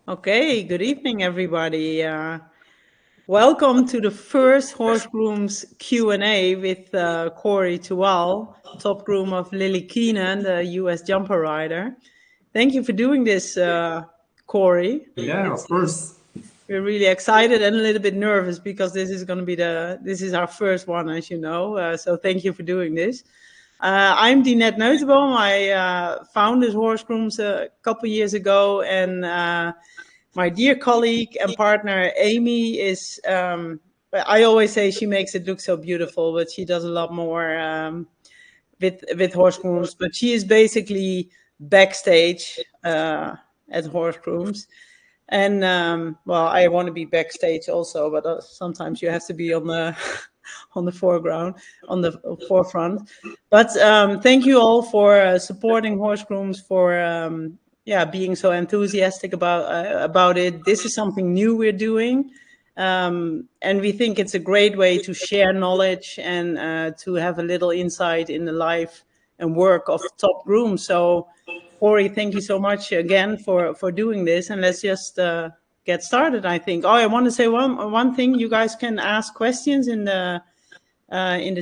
Okay, good evening, everybody. Welcome to the first Horse Grooms Q&A with Cory Tual, top groom of Lily Keenan, the US jumper rider. Thank you for doing this, Cory. Yeah, of course. We're really excited and a little bit nervous because this is going to be this is our first one, as you know. So thank you for doing this. I'm Dinette Neutenboom. I founded Horse Grooms a couple years ago, and my dear colleague and partner Amy is. I always say she makes it look so beautiful, but she does a lot more with horse grooms. But she is basically backstage at horse grooms. And well, I want to be backstage also, but sometimes you have to be on the on the foreground, on the forefront. But thank you all for supporting horse grooms, for yeah, being so enthusiastic about it. This is something new we're doing, and we think it's a great way to share knowledge and to have a little insight in the life and work of top grooms. So Cory, thank you so much again for doing this, and let's just get started. I think. Oh, I want to say one thing. You guys can ask questions in the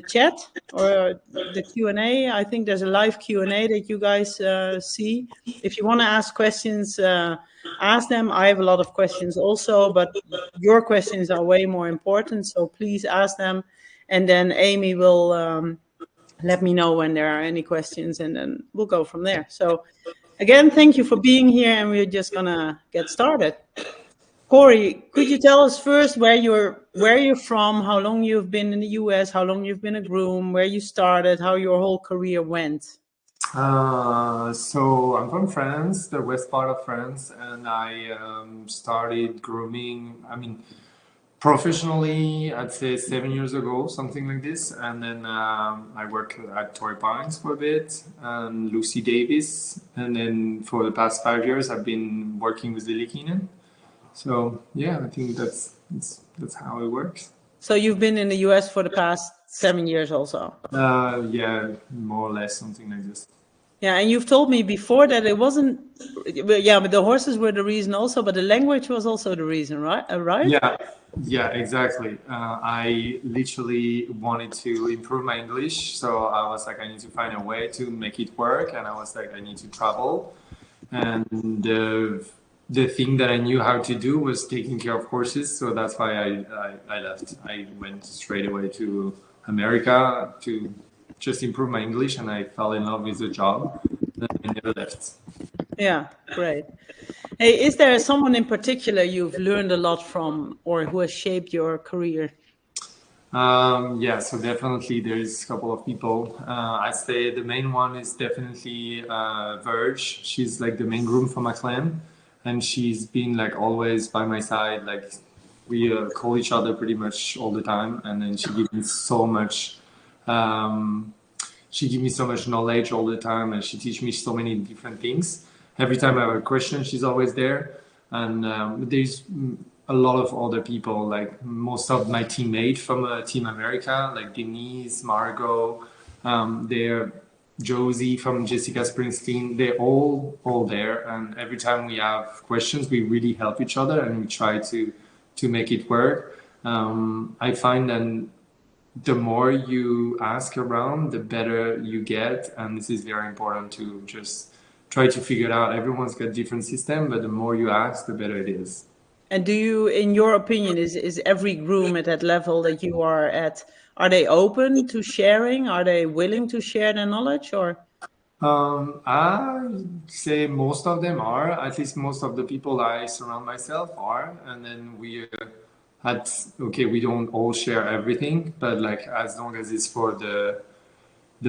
chat or the Q&A. I think there's a live Q&A that you guys see. If you want to ask questions, ask them. I have a lot of questions also, but your questions are way more important. So please ask them, and then Amy will. Let me know when there are any questions, and then we'll go from there. So again, thank you for being here, and we're just gonna get started. Cory, could you tell us first where you're from, how long you've been in the US, how long you've been a groom, where you started, how your whole career went? So I'm from France, the west part of France, and I started grooming. Professionally, I'd say 7 years ago, something like this. And then I worked at Torrey Pines for a bit, and Lucy Davis, and then for the past 5 years, I've been working with Lily Keenan. So yeah, I think that's how it works. So you've been in the US for the past 7 years also? Yeah, more or less something like this. Yeah, and you've told me before that it wasn't, yeah, but the horses were the reason also, but the language was also the reason, right? Right? Yeah, exactly. I literally wanted to improve my English, so I was like, I need to find a way to make it work, and I was like, I need to travel, and the thing that I knew how to do was taking care of horses, so that's why I left. I went straight away to America to just improve my English, and I fell in love with the job, and I never left. Yeah, great. Hey, is there someone in particular you've learned a lot from, or who has shaped your career? Yeah, so definitely there's a couple of people. I'd say the main one is definitely Verge. She's like the main groom for my clan, and she's been like always by my side. Like we call each other pretty much all the time, and then she gives me so much. She gives me so much knowledge all the time, and she teaches me so many different things. Every time I have a question, she's always there. And there's a lot of other people, like most of my teammates from Team America, like Denise, Margot, they're Josie from Jessica Springsteen. They're all there, and every time we have questions, we really help each other and we try to make it work. I find that the more you ask around, the better you get, and this is very important to just try to figure it out. Everyone's got different system, but the more you ask, the better it is. And do you, in your opinion, is every groom at that level that you are at, are they open to sharing? Are they willing to share their knowledge, or? I say most of them are, at least most of the people I surround myself are, and then we had okay, we don't all share everything, but like as long as it's for the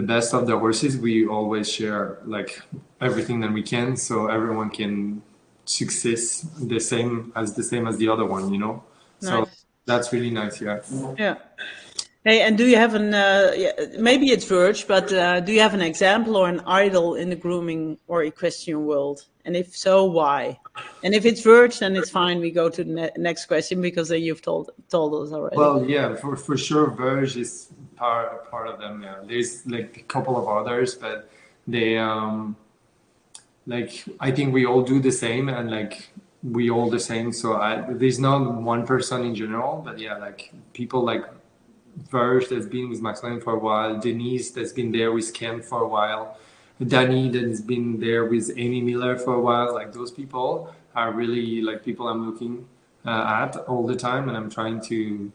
best of the horses, we always share like everything that we can, so everyone can success the same as the other one, you know. So Nice. that's really nice, yeah. Yeah. Hey, and do you have yeah, maybe it's Verge, but do you have an example or an idol in the grooming or equestrian world? And if so, why? And if it's Verge, then it's fine. We go to the next question because then you've told us already. Well, yeah, for sure, Verge is part of them. Yeah, there's like a couple of others, but they like I think we all do the same, and like we all the same. So there's not one person in general, but yeah, like people like Verge that's been with McLaren for a while, Denise that's been there with Ken for a while, Danny that's been there with Amy Miller for a while. Like those people are really like people I'm looking at all the time, and I'm trying to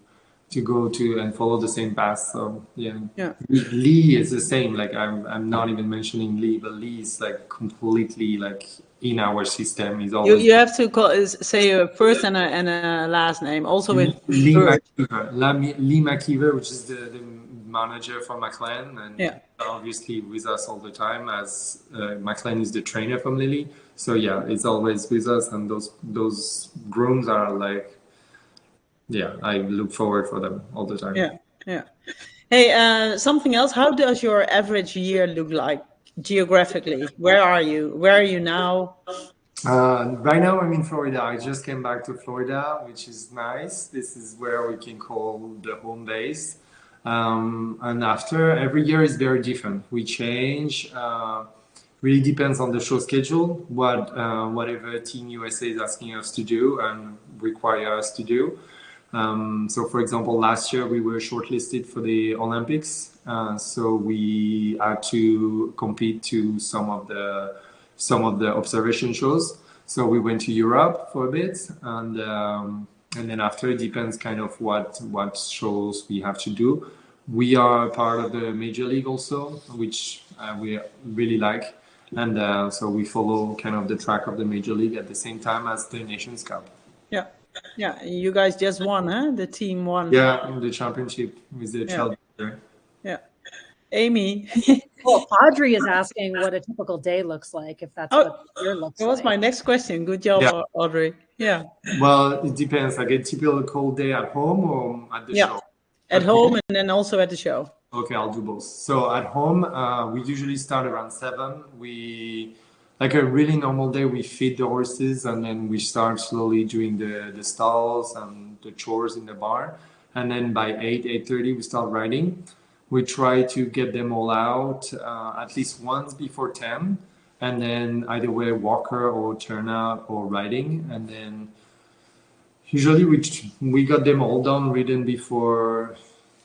go to and follow the same path. So yeah, Lee is the same. Like I'm not even mentioning Lee, but Lee is like completely like in our system. He's always You have to say a first and a last name. Also with Lee Verge. McKeever. Lee McKeever, which is the manager for McLaren, and Yeah. obviously with us all the time as McLaren is the trainer from Lily. So yeah, it's always with us, and those grooms are like, yeah, I look forward for them all the time. Yeah. Hey, something else. How does your average year look like geographically? Where are you? Where are you now? Right now I'm in Florida. I just came back to Florida, which is nice. This is where we can call the home base. And after every year is very different. We change. Really depends on the show schedule, whatever Team USA is asking us to do and require us to do. So, for example, last year we were shortlisted for the Olympics, so we had to compete to some of the observation shows. So we went to Europe for a bit, and then after it depends kind of what shows we have to do. We are part of the Major League also, which we really like, and so we follow kind of the track of the Major League at the same time as the Nations Cup. Yeah. Yeah. You guys just won, huh? The team won. Yeah, the championship with the child. Yeah. Amy. Well, Audrey is asking what a typical day looks like, if that's what your looks That was like. my next question. Good job, Audrey. Yeah. Well, it depends. Like a typical day at home or at the show? At home and then also at the show. Okay, I'll do both. So at home, we usually start around 7. Like a really normal day, we feed the horses and then we start slowly doing the stalls and the chores in the barn. And then by 8:30, we start riding. We try to get them all out at least once before 10. And then either way, walker or turnout or riding. And then usually we got them all done, ridden before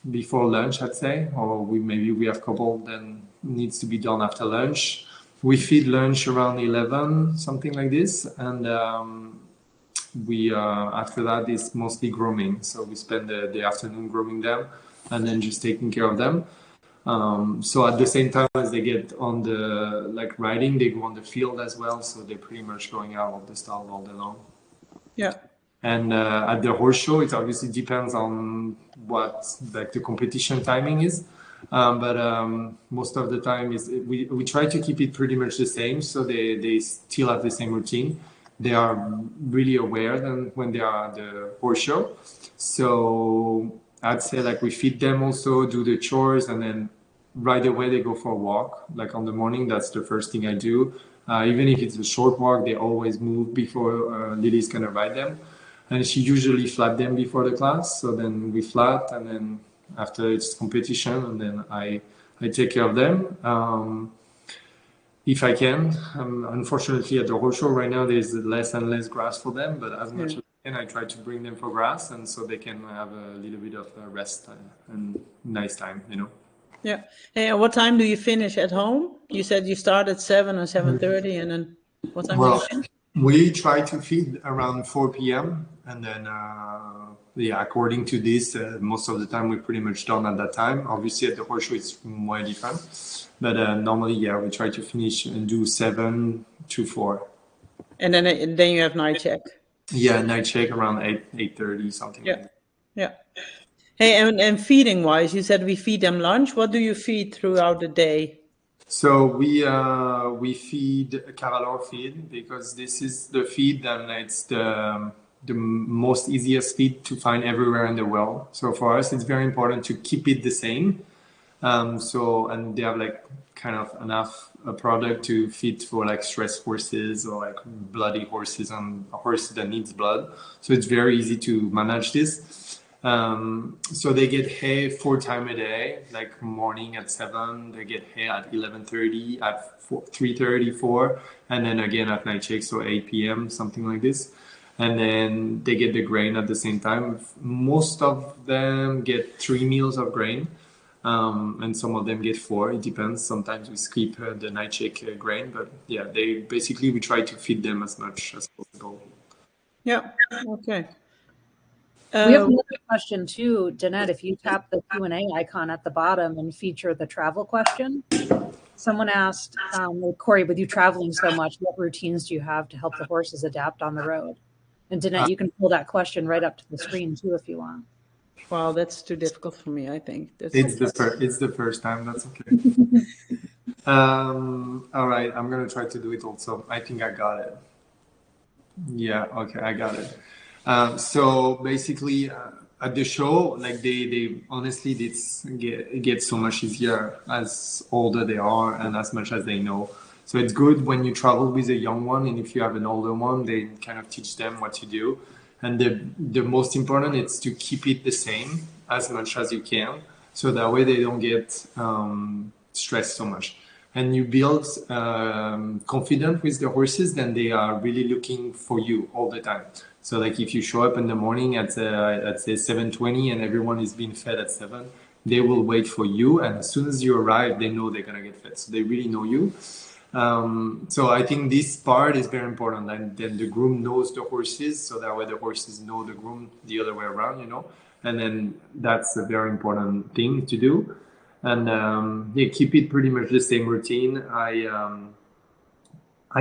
lunch, I'd say, or maybe we have a couple that needs to be done after lunch. We feed lunch around 11, something like this, and we after that is mostly grooming. So we spend the afternoon grooming them, and then just taking care of them. So at the same time as they get on the riding, they go on the field as well. So they're pretty much going out of the stall all day long. Yeah. And at the horse show, it obviously depends on what the competition timing is. But most of the time we try to keep it pretty much the same, so they still have the same routine. They are really aware than when they are at the horse show. So I'd say we feed them also, do the chores, and then right away they go for a walk. Like on the morning, that's the first thing I do. Even if it's a short walk, they always move before Lily's gonna ride them. And she usually flat them before the class. So then we flat, and then after it's competition, and then I take care of them if I can. Unfortunately, at the horse show right now, there's less and less grass for them. But as much as I can, I try to bring them for grass, and so they can have a little bit of rest and nice time, Yeah. Hey, what time do you finish at home? You said you start at 7 or 7:30, and then what time do you finish? We try to feed around 4 p.m. and then, according to this, most of the time we're pretty much done at that time. Obviously, at the horse show, it's more different. But normally, we try to finish and do 7 to 4. And then you have night check. Yeah, night check around 8:30, something like that. Yeah. Hey, and feeding wise, you said we feed them lunch. What do you feed throughout the day? So we feed a Cavalor feed because this is the feed and it's the most easiest feed to find everywhere in the world. So for us, it's very important to keep it the same. And they have kind of enough product to feed for stress horses or bloody horses and horses that needs blood. So it's very easy to manage this. So they get hay 4 times a day, morning at 7, they get hay at 11:30, at 3:30, 4, and then again at night check, so 8 p.m., something like this. and then they get the grain at the same time. Most of them get 3 meals of grain, and some of them get 4. It depends. Sometimes we skip the nightshake grain, but yeah, we try to feed them as much as possible. Yeah. Okay. We have another question too, Danette. If you tap the Q&A icon at the bottom and feature the travel question, someone asked, Cory, with you traveling so much, what routines do you have to help the horses adapt on the road? And Danette, you can pull that question right up to the screen too if you want. Wow, that's too difficult for me, I think. It's the first time. That's okay. All right, I'm gonna try to do it also. I think I got it. Yeah, okay, I got it. So basically, at the show, like they honestly, it gets so much easier as older they are and as much as they know. So it's good when you travel with a young one, and if you have an older one, they kind of teach them what to do. And the most important is to keep it the same as much as you can, so that way they don't get stressed so much. And you build confidence with the horses, then they are really looking for you all the time. So like if you show up in the morning at say 7:20 and everyone is being fed at 7, they will wait for you, and as soon as you arrive, they know they're gonna get fed. So they really know you. So I think this part is very important, and then the groom knows the horses, so that way the horses know the groom the other way around, and then that's a very important thing to do. And keep it pretty much the same routine. I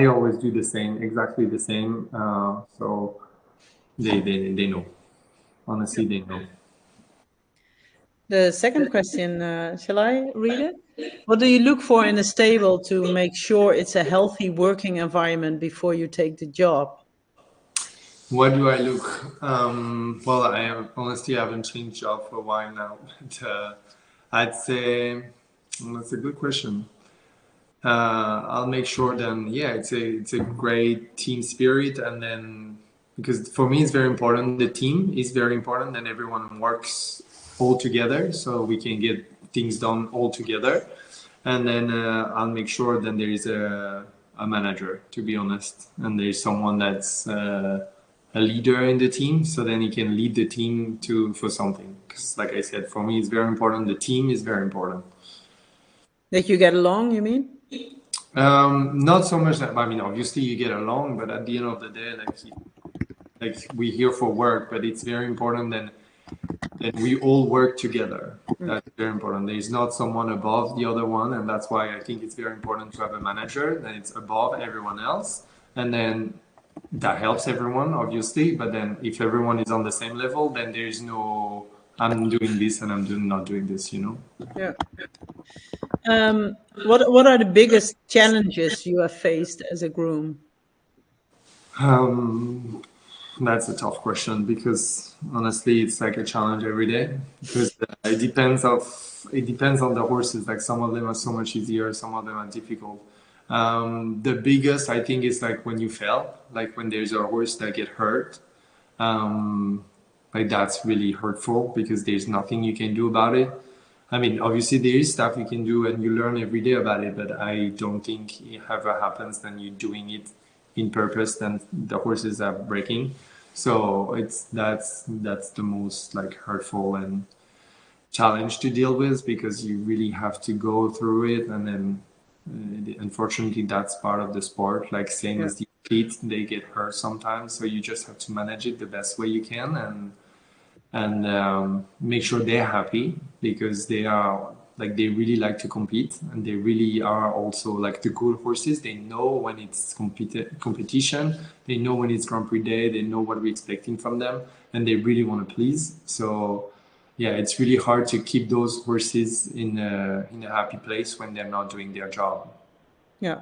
always do the same, exactly the same. So they know. Honestly, they know. The second question, shall I read it? What do you look for in a stable to make sure it's a healthy working environment before you take the job? What do I look? Well, honestly haven't changed job for a while now. But, I'd say that's a good question. I'll make sure then, it's a great team spirit, and then because for me it's very important. The team is very important, and everyone works all together, so we can get things done all together. And then I'll make sure then there is a manager, to be honest, and there's someone that's a leader in the team, so then he can lead the team for something. Because like I said, for me it's very important. The team is very important. That you get along, you mean? Not so much that, I mean, obviously you get along, but at the end of the day, like we're here for work, but it's very important that we all work together. That's very important. There's not someone above the other one, and that's why I think it's very important to have a manager that it's above everyone else, and then that helps everyone, obviously. But then if everyone is on the same level, then there's no I'm doing this and I'm not doing this, Yeah. What are the biggest challenges you have faced as a groom? That's a tough question, because honestly, it's like a challenge every day, because it depends on the horses. Like some of them are so much easier, some of them are difficult. The biggest, I think, is like when you fail, like when there's a horse that get hurt. Like that's really hurtful, because there's nothing you can do about it. I mean, obviously there is stuff you can do and you learn every day about it, but I don't think it ever happens then you're doing it in purpose, then the horses are breaking. So that's the most like hurtful and challenge to deal with, because you really have to go through it, and then unfortunately that's part of the sport. Like same as the athletes, they get hurt sometimes, so you just have to manage it the best way you can, and make sure they're happy, because they really like to compete, and they really are also like the good horses. They know when it's competition, they know when it's Grand Prix day, they know what we're expecting from them, and they really want to please. So yeah, it's really hard to keep those horses in a happy place when they're not doing their job. Yeah.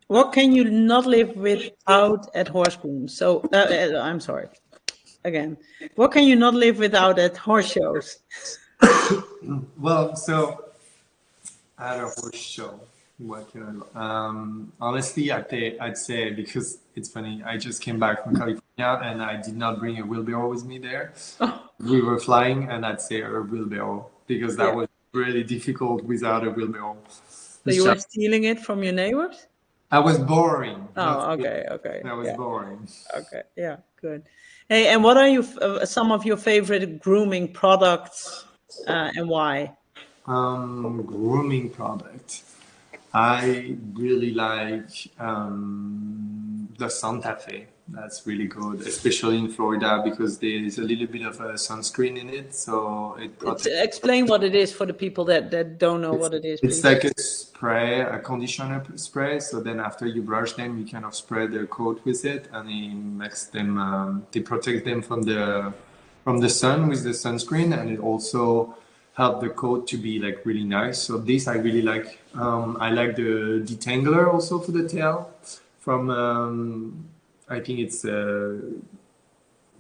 What can you not live without at horse grooms? So I'm sorry. Again, what can you not live without at horse shows? Well, so at a horse show, what can I? Honestly, I'd say, because it's funny, I just came back from California and I did not bring a wheelbarrow with me there. We were flying, and I'd say a wheelbarrow, because that was really difficult without a wheelbarrow. So you were stealing it from your neighbors? I was boring. Oh, okay, okay. I was Yeah, boring. okay, yeah, good. Hey, and what are some of your favorite grooming products, and why? Grooming product. I really like the Santa Fe. That's really good, especially in Florida because there is a little bit of a sunscreen in it, so it protects. Explain what it is for the people that don't know what it is, It's please. like a spray, a conditioner spray. So then after you brush them, you kind of spray their coat with it, and it makes them. They protect them from the sun with the sunscreen, and it also help the coat to be like really nice. So this I really like. I like the detangler also for the tail from. I think it's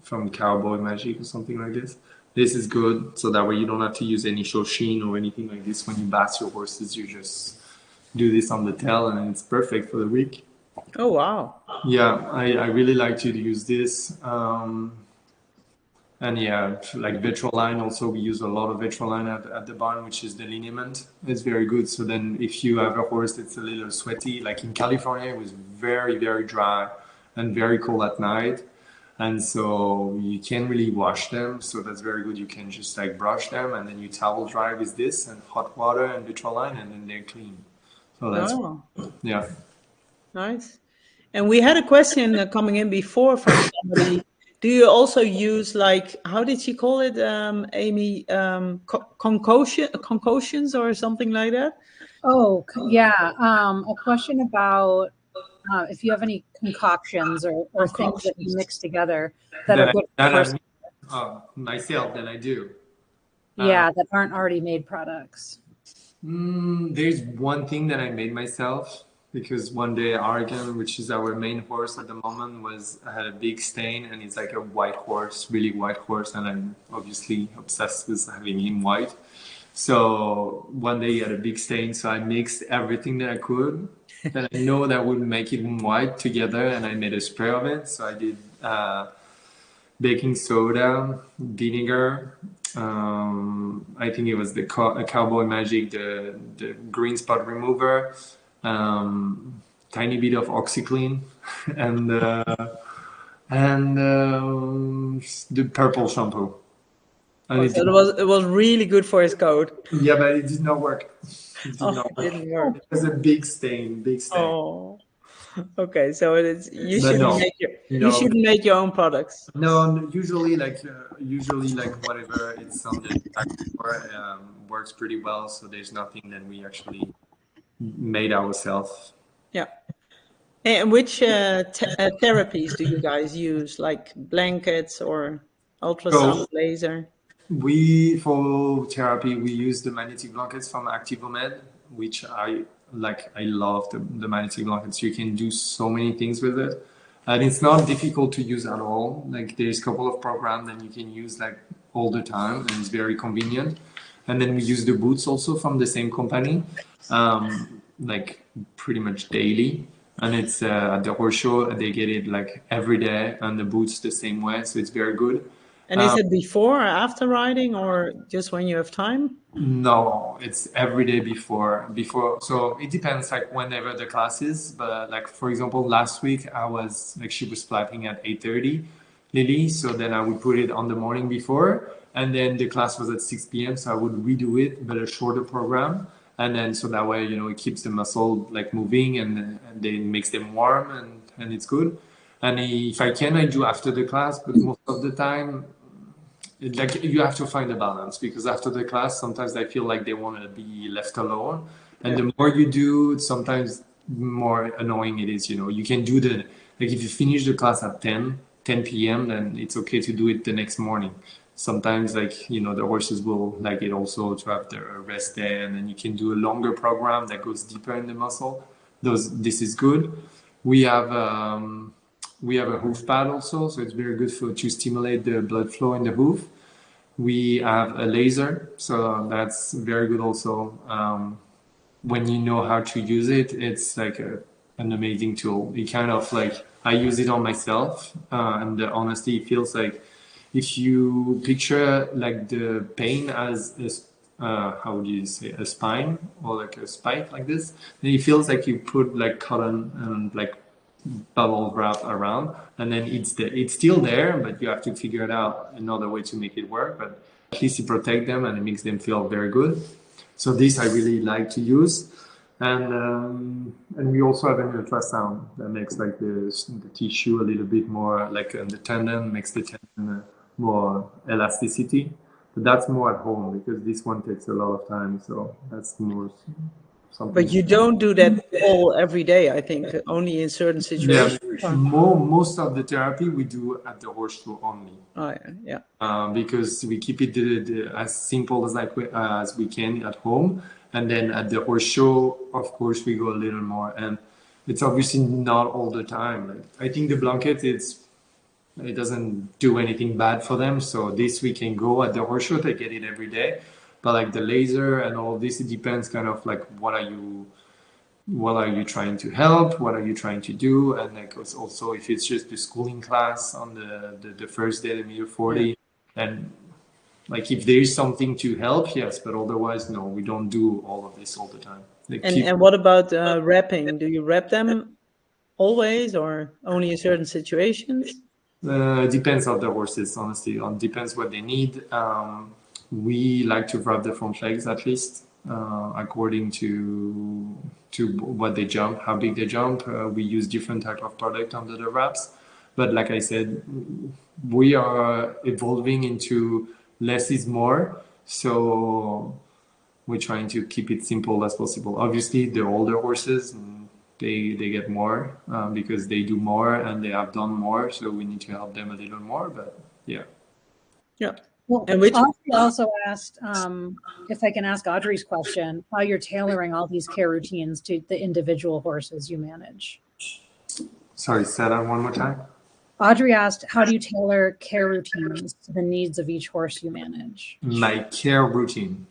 from Cowboy Magic or something like this. This is good, so that way you don't have to use any shoshin or anything like this when you bath your horses. You just do this on the tail, and it's perfect for the week. Oh, wow. Yeah, I really like to use this. And yeah, like Vetroline also, we use a lot of Vetroline at the barn, which is the liniment. It's very good. So then if you have a horse that's a little sweaty, like in California, it was very, very dry and very cold at night. And so you can't really wash them. So that's very good. You can just like brush them and then you towel dry with this and hot water and Vitroline and then they're clean. So that's, Oh, yeah. nice. And we had a question coming in before from somebody. Do you also use, like, how did she call it, Amy, concoctions or something like that? Oh, yeah. A question about if you have any concoctions or things that you mix together that are good for horses. Myself, then I do. Yeah, that aren't already made products. There's one thing that I made myself because one day Argan, which is our main horse at the moment, had a big stain and it's like a white horse, really white horse, and I'm obviously obsessed with having him white. So one day he had a big stain, so I mixed everything that I could that I know that would make it white together, and I made a spray of it. So I did baking soda, vinegar. I think it was the Cowboy Magic, the green spot remover, tiny bit of OxyClean, and the purple shampoo. And So it was really good for his coat. Yeah, but it did not work. It didn't work. It was a big stain, big stain. Oh, okay. So you But shouldn't no, you shouldn't make your own products. No, usually like whatever it's on the back door works pretty well. So there's nothing that we actually made ourselves. Yeah. And which therapies do you guys use, like blankets or ultrasound laser? For therapy, we use the magnetic blankets from Activomed, which I like. I love the magnetic blankets. You can do so many things with it. And it's not difficult to use at all. Like there's a couple of programs that you can use like all the time, and it's very convenient. And then we use the boots also from the same company, like pretty much daily. And it's at the horse show, they get it like every day, and the boots the same way, so it's very good. And is it before or after riding, or just when you have time? No, it's every day before. So it depends, like whenever the class is. But like for example, last week she was flapping at 8:30, Lily. So then I would put it on the morning before, and then the class was at 6 p.m. So I would redo it, but a shorter program. And then so that way, it keeps the muscle like moving and then it makes them warm and it's good. And if I can, I do after the class, but most of the time, like you have to find a balance because after the class sometimes I feel like they want to be left alone, and the more you do, sometimes more annoying it is. You can do like if you finish the class at 10 p.m. then it's okay to do it the next morning. Sometimes the horses will like it also to have their rest day, and then you can do a longer program that goes deeper in the muscle. This is good. We have a hoof pad also, so it's very good to stimulate the blood flow in the hoof. We have a laser, so that's very good also. When you know how to use it, it's like an amazing tool. It kind of like, I use it on myself, and honestly, it feels like if you picture like the pain as how would you say, a spine or like a spike like this, then it feels like you put like cotton and like bubble wrap around, and then it's still there, but you have to figure it out another way to make it work. But at least you protect them and it makes them feel very good. So this I really like to use. And we also have an ultrasound that makes like the tissue a little bit more like the tendon, makes the tendon more elasticity. But that's more at home because this one takes a lot of time. So that's more something. But you don't do that all every day, I think, only in certain situations. Yeah, most of the therapy we do at the horse show only. Oh, yeah. Because we keep it as simple as we can at home. And then at the horse show, of course, we go a little more. And it's obviously not all the time. Like, I think the blanket, it doesn't do anything bad for them. So this we can go at the horse show, they get it every day. But like the laser and all this, it depends kind of like what are you trying to help? What are you trying to do? And like also if it's just the schooling class on the first day, the meter 40, and like if there is something to help, yes, but otherwise, no, we don't do all of this all the time. And what about wrapping? Do you wrap them always or only in certain situations? Depends on the horses, honestly. Depends what they need. We like to wrap the front legs at least according to what they jump, how big they jump. We use different type of product under the wraps. But like I said, we are evolving into less is more. So we're trying to keep it simple as possible. Obviously, the older horses, they get more because they do more and they have done more. So we need to help them a little more. But yeah. Yeah. Well, and Audrey also asked if I can ask Audrey's question, how you're tailoring all these care routines to the individual horses you manage. Sorry, say that one more time. Audrey asked, how do you tailor care routines to the needs of each horse you manage? My care routine.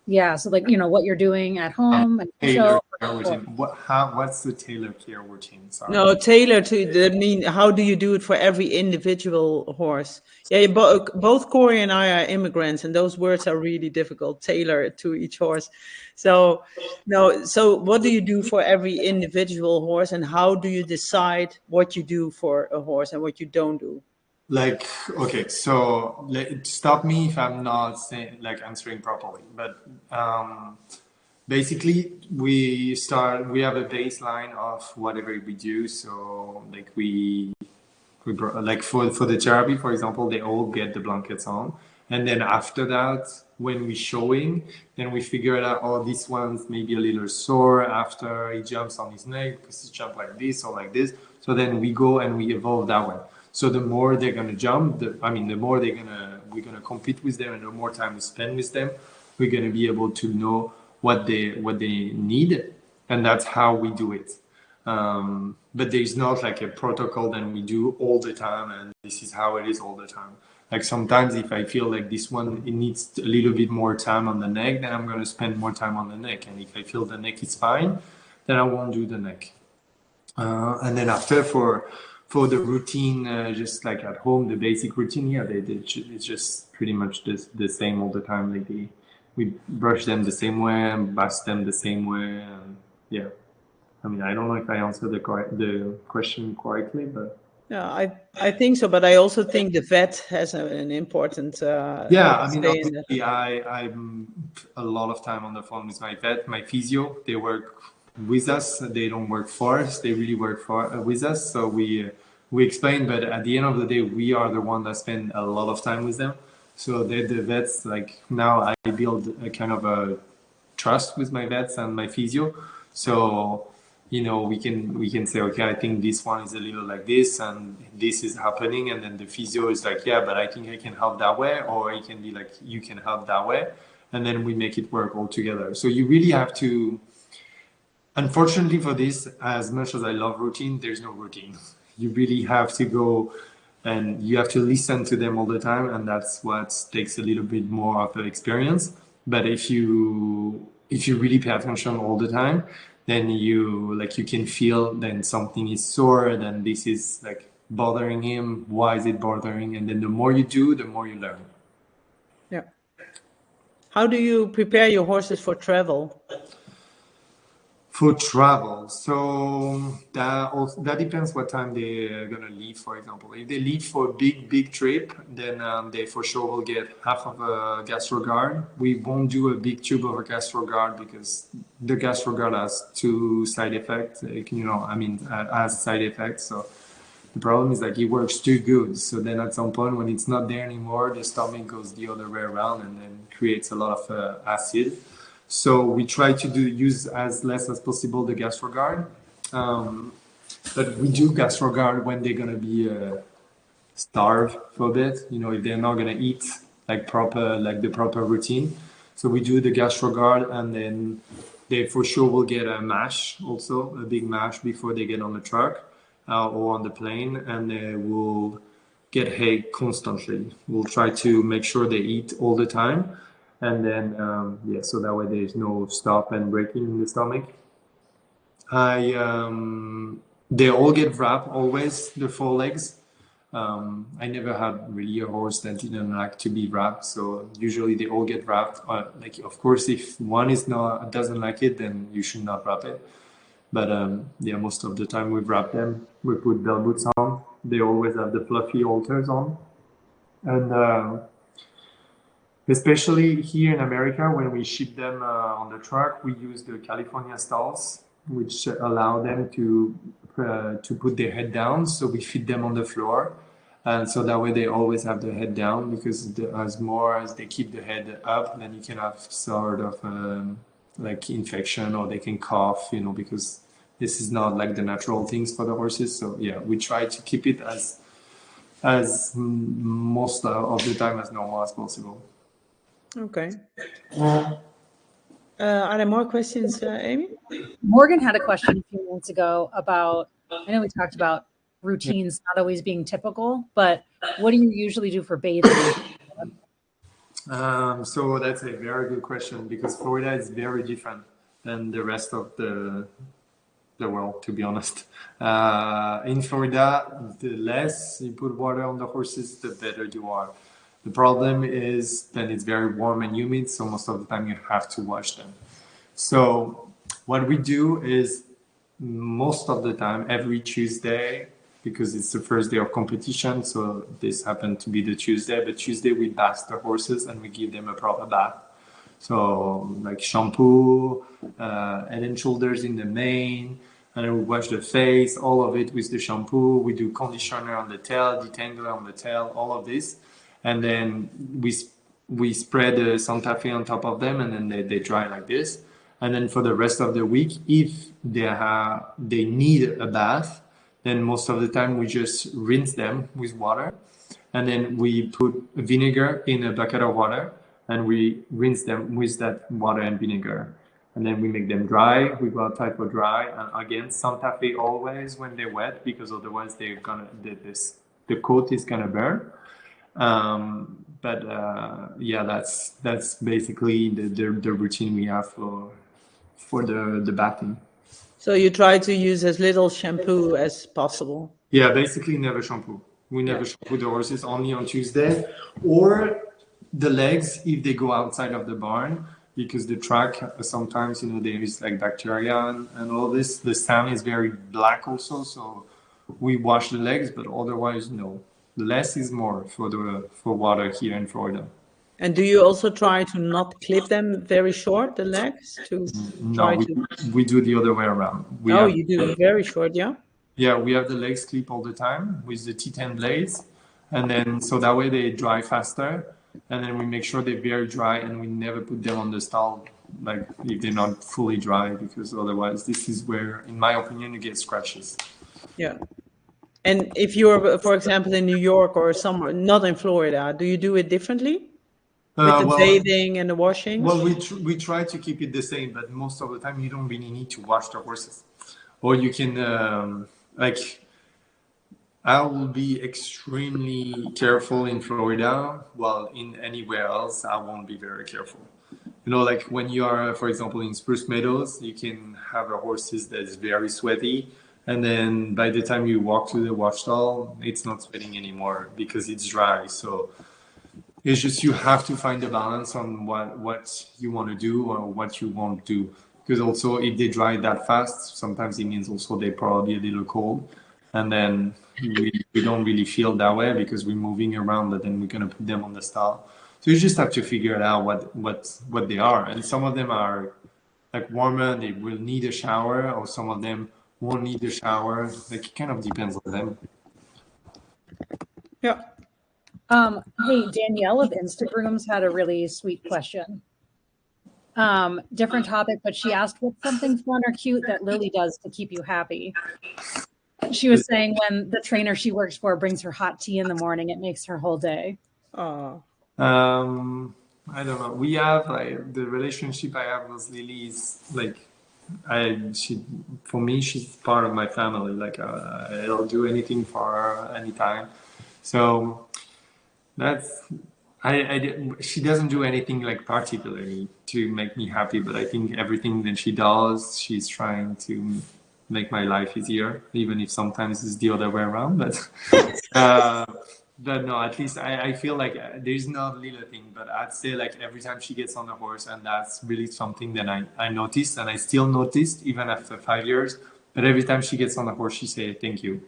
Yeah, so like, what you're doing at home. And care routine. What's the tailor care routine? Sorry. No, tailor to how do you do it for every individual horse? Yeah, both Cory and I are immigrants, and those words are really difficult. Tailor to each horse. So what do you do for every individual horse, and how do you decide what you do for a horse and what you don't do? Like, okay, so stop me if I'm not answering properly, but basically we have a baseline of whatever we do. So like we like for the therapy, for example, they all get the blankets on, and then after that, when we're showing, then we figure out, oh, this one's maybe a little sore after he jumps on his neck because he jumped like this or like this. So then we go and we evolve that way. So the more they're gonna jump, the more we're gonna compete with them, and the more time we spend with them, we're gonna be able to know what they need, and that's how we do it. But there's not like a protocol that we do all the time, and this is how it is all the time. Like sometimes if I feel like this one, it needs a little bit more time on the neck, then I'm gonna spend more time on the neck. And if I feel the neck is fine, then I won't do the neck. And then after for the routine, just like at home, the basic routine, it's just pretty much the same all the time. Like we brush them the same way, and bath them the same way, and yeah. I mean, I don't know if I answered the question correctly, but yeah, I think so. But I also think the vet has an important. Yeah, I mean, obviously, I'm a lot of time on the phone with my vet, my physio. They work with us. They don't work for us. They really work with us. So we explain, but at the end of the day, we are the one that spend a lot of time with them. So the vets, like now I build a kind of a trust with my vets and my physio. So, we can say, okay, I think this one is a little like this and this is happening. And then the physio is like, yeah, but I think I can help that way. Or it can be like, you can help that way. And then we make it work all together. So you really have to, unfortunately for this, as much as I love routine, there's no routine. You really have to go and you have to listen to them all the time. And that's what takes a little bit more of an experience. But if you really pay attention all the time, then you can feel then something is sore, then this is like bothering him. Why is it bothering? And then the more you do, the more you learn. Yeah. How do you prepare your horses for travel? For travel, so that depends what time they're gonna leave. For example, if they leave for a big trip, then they for sure will get half of a GastroGuard. We won't do a big tube of a GastroGuard because the GastroGuard has two side effects. Has side effects. So the problem is like it works too good. So then at some point when it's not there anymore, the stomach goes the other way around and then creates a lot of acid. So we try to use as less as possible the GastroGuard, but we do GastroGuard when they're gonna be starved for a bit. If they're not gonna eat the proper routine. So we do the GastroGuard, and then they for sure will get a mash, also a big mash before they get on the truck or on the plane, and they will get hay constantly. We'll try to make sure they eat all the time. And then, so that way there's no stop and breaking in the stomach. They all get wrapped always, the forelegs. I never had really a horse that didn't like to be wrapped. So usually they all get wrapped. Of course, if one doesn't like it, then you should not wrap it. But most of the time we wrap them. We put bell boots on. They always have the fluffy halters on. And especially here in America, when we ship them on the truck, we use the California stalls, which allow them to put their head down. So we feed them on the floor, and so that way they always have their head down, because as more as they keep the head up, then you can have sort of infection, or they can cough, because this is not like the natural things for the horses. So yeah, we try to keep it as most of the time as normal as possible. Okay. Are there more questions, Amy? Morgan had a question a few minutes ago about, I know we talked about routines not always being typical, but what do you usually do for bathing? So that's a very good question, because Florida is very different than the rest of the world, to be honest. In Florida, the less you put water on the horses, the better you are. The problem is then it's very warm and humid, so most of the time you have to wash them. So what we do is, most of the time, every Tuesday, because it's the first day of competition, so this happened to be the Tuesday, but Tuesday we bath the horses and we give them a proper bath. So like shampoo, head and shoulders in the mane, and then we wash the face, all of it with the shampoo. We do conditioner on the tail, detangler on the tail, all of this. And then we spread the Santa Fe on top of them, and then they dry like this. And then for the rest of the week, if they need a bath, then most of the time we just rinse them with water. And then we put vinegar in a bucket of water, and we rinse them with that water and vinegar. And then we make them dry. We go outside for dry. And again, Santa Fe always when they're wet, because otherwise the coat is gonna burn. That's basically the routine we have for the bathing. So you try to use as little shampoo as possible. Yeah, basically never shampoo. We never shampoo the horses, only on Tuesday, or the legs if they go outside of the barn, because the track sometimes there is like bacteria and all this. The sand is very black also, so we wash the legs, but otherwise no. Less is more for water here in Florida. And do you also try to not clip them very short, the legs? We do the other way around. You do very short, yeah? Yeah, we have the legs clip all the time with the T10 blades. And then, so that way they dry faster. And then we make sure they're very dry, and we never put them on the stall, like if they're not fully dry, because otherwise this is where, in my opinion, you get scratches. Yeah. And if you're, for example, in New York or somewhere, not in Florida, do you do it differently? With the bathing and the washing? Well, we try to keep it the same, but most of the time you don't really need to wash the horses. Or you can, I will be extremely careful in Florida, while in anywhere else, I won't be very careful. Like when you are, for example, in Spruce Meadows, you can have a horses that is very sweaty. And then by the time you walk to the wash stall, it's not sweating anymore because it's dry. So It's just you have to find a balance on what you want to do or what you won't do. Because also if they dry that fast, sometimes it means also they're probably a little cold. And then we don't really feel that way because we're moving around, but then we're gonna put them on the stall. So you just have to figure it out what they are. And some of them are like warmer, they will need a shower, or some of them won't need a shower. Like it kind of depends on them. Yeah. Hey, Danielle of Instagrooms had a really sweet question. Different topic, but she asked, what's something fun or cute that Lily does to keep you happy? She was saying when the trainer she works for brings her hot tea in the morning, it makes her whole day. Oh. I don't know. We have like the relationship I have with Lily is like for me she's part of my family. Like I'll do anything for her anytime. So that's she doesn't do anything like particularly to make me happy, but I think everything that she does, she's trying to make my life easier, even if sometimes it's the other way around. But no, at least I feel like there's not a little thing, but I'd say like every time she gets on the horse, and that's really something that I noticed, and I still noticed even after 5 years. But every time she gets on the horse, she say thank you.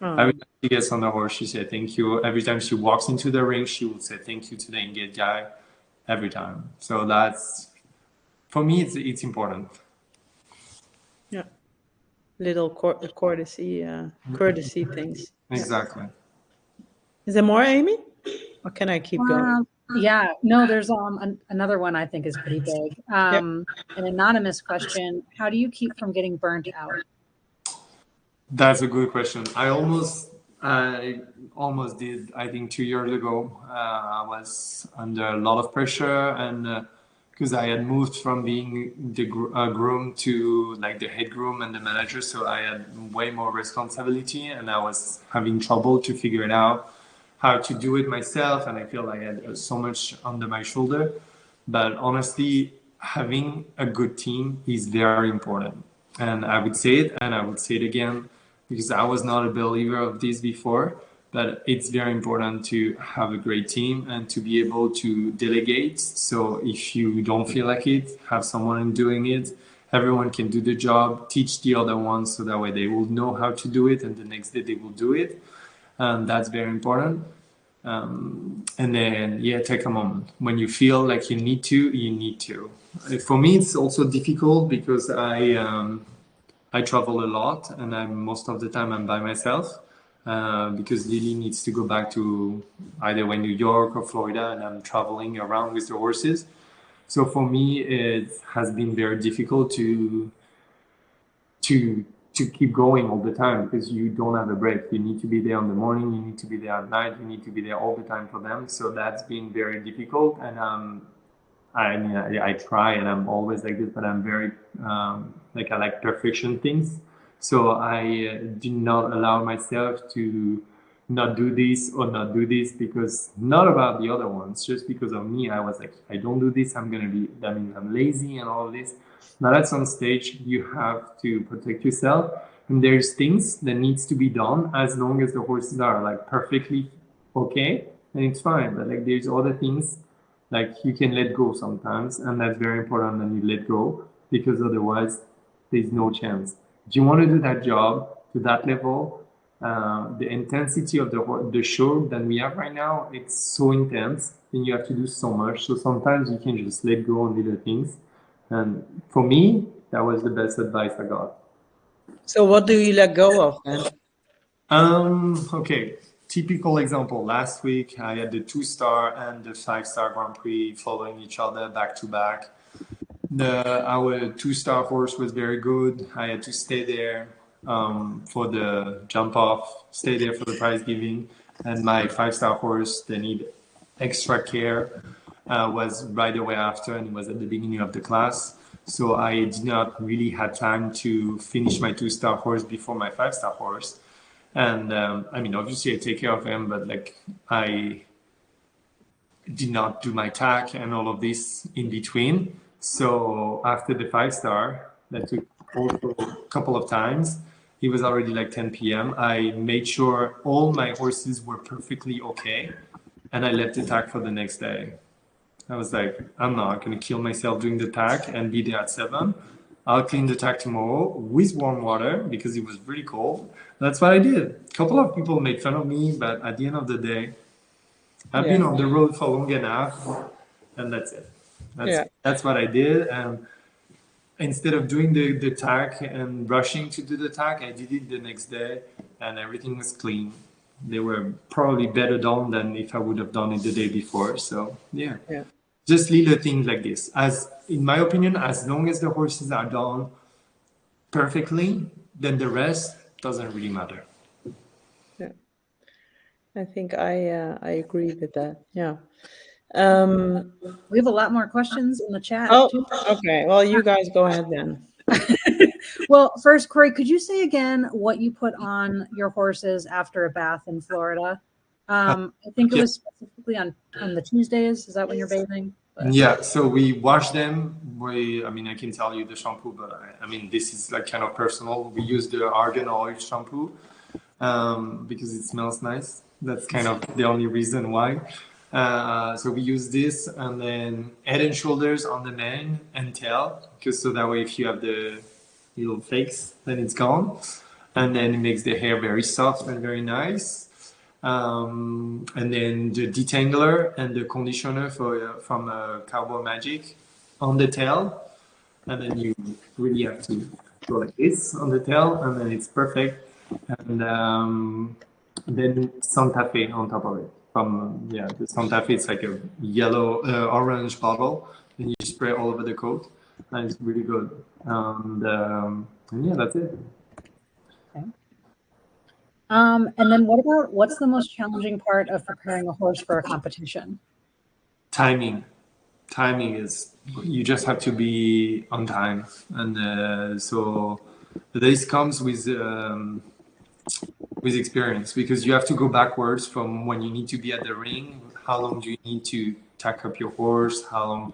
Every time she gets on the horse, she said thank you. Every time she walks into the ring, she will say thank you to the engaged guy. Every time. So that's for me. It's important. Yeah. Little courtesy things. Exactly. Is there more, Amy? Or can I keep going? Yeah, no, there's another one I think is pretty big. An anonymous question: how do you keep from getting burnt out? That's a good question. I almost did. I think 2 years ago, I was under a lot of pressure, and because I had moved from being the groom to like the head groom and the manager, so I had way more responsibility, and I was having trouble to figure it out how to do it myself, and I feel like I had so much under my shoulder. But honestly, having a good team is very important, and I would say it, and I would say it again because I was not a believer of this before, but it's very important to have a great team and to be able to delegate. So if you don't feel like it, have someone doing it. Everyone can do the job, teach the other ones so that way they will know how to do it and the next day they will do it. And that's very important. And then, take a moment. When you feel like you need to, you need to. For me, it's also difficult because I travel a lot, and most of the time I'm by myself because Lily needs to go back to either New York or Florida, and I'm traveling around with the horses. So for me, it has been very difficult to keep going all the time because you don't have a break. You need to be there in the morning, you need to be there at night, you need to be there all the time for them. So that's been very difficult, and I mean, I try, and I'm always like this, but I'm very like I like perfection things. So I do not allow myself to not do this or not do this because not about the other ones, just because of me. I was like, if I don't do this, I'm gonna be. I mean, I'm lazy and all of this. But at some stage, you have to protect yourself, and there's things that needs to be done as long as the horses are like perfectly okay, and it's fine. But like there's other things like you can let go sometimes, and that's very important that you let go because otherwise there's no chance. If you want to do that job to that level, the intensity of the show that we have right now, it's so intense, and you have to do so much. So sometimes you can just let go on little things. And for me, that was the best advice I got. So what do you let go of then? Okay. Typical example. Last week, I had the 2-star and the 5-star Grand Prix following each other back to back. Our 2-star horse was very good. I had to stay there for the jump off, stay there for the prize giving. And my 5-star horse, they need extra care, was right away after, and it was at the beginning of the class. So I did not really have time to finish my 2-star horse before my 5-star horse. And I mean, obviously I take care of him, but like I did not do my tack and all of this in between. So after the 5-star, that took also a couple of times. It was already like 10 p.m. I made sure all my horses were perfectly okay. and I left the tack for the next day. I was like, I'm not going to kill myself doing the tack and be there at 7. I'll clean the tack tomorrow with warm water because it was really cold. That's what I did. A couple of people made fun of me, but at the end of the day, I've been on the road for long enough, and that's it. That's what I did. And instead of doing the tack and rushing to do the tack, I did it the next day, and everything was clean. They were probably better done than if I would have done it the day before. So yeah. Just little things like this. As in my opinion, as long as the horses are done perfectly, then the rest doesn't really matter. Yeah, I think I agree with that. Yeah. We have a lot more questions in the chat. Oh, okay. Well, you guys go ahead then. Well, first, Cory, could you say again what you put on your horses after a bath in Florida? I think it was specifically on the Tuesdays. Is that when you're bathing? But. Yeah, so we wash them. I mean, I can tell you the shampoo, but I mean, this is like kind of personal. We use the argan oil shampoo because it smells nice. That's kind of the only reason why. So we use this, and then head and shoulders on the mane and tail, because so that way if you have the little flakes, then it's gone. And then it makes the hair very soft and very nice. And then the detangler and the conditioner from Cowboy Magic on the tail. And then you really have to go like this on the tail, and then it's perfect. And then Santa Fe on top of it. The Santa Fe, it's like a yellow, orange bottle, and you spray all over the coat, and it's really good. And yeah, that's it. Okay. And then what's the most challenging part of preparing a horse for a competition? Timing. Timing is, you just have to be on time. And so this comes with experience, because you have to go backwards from when you need to be at the ring. How long do you need to tack up your horse? How long?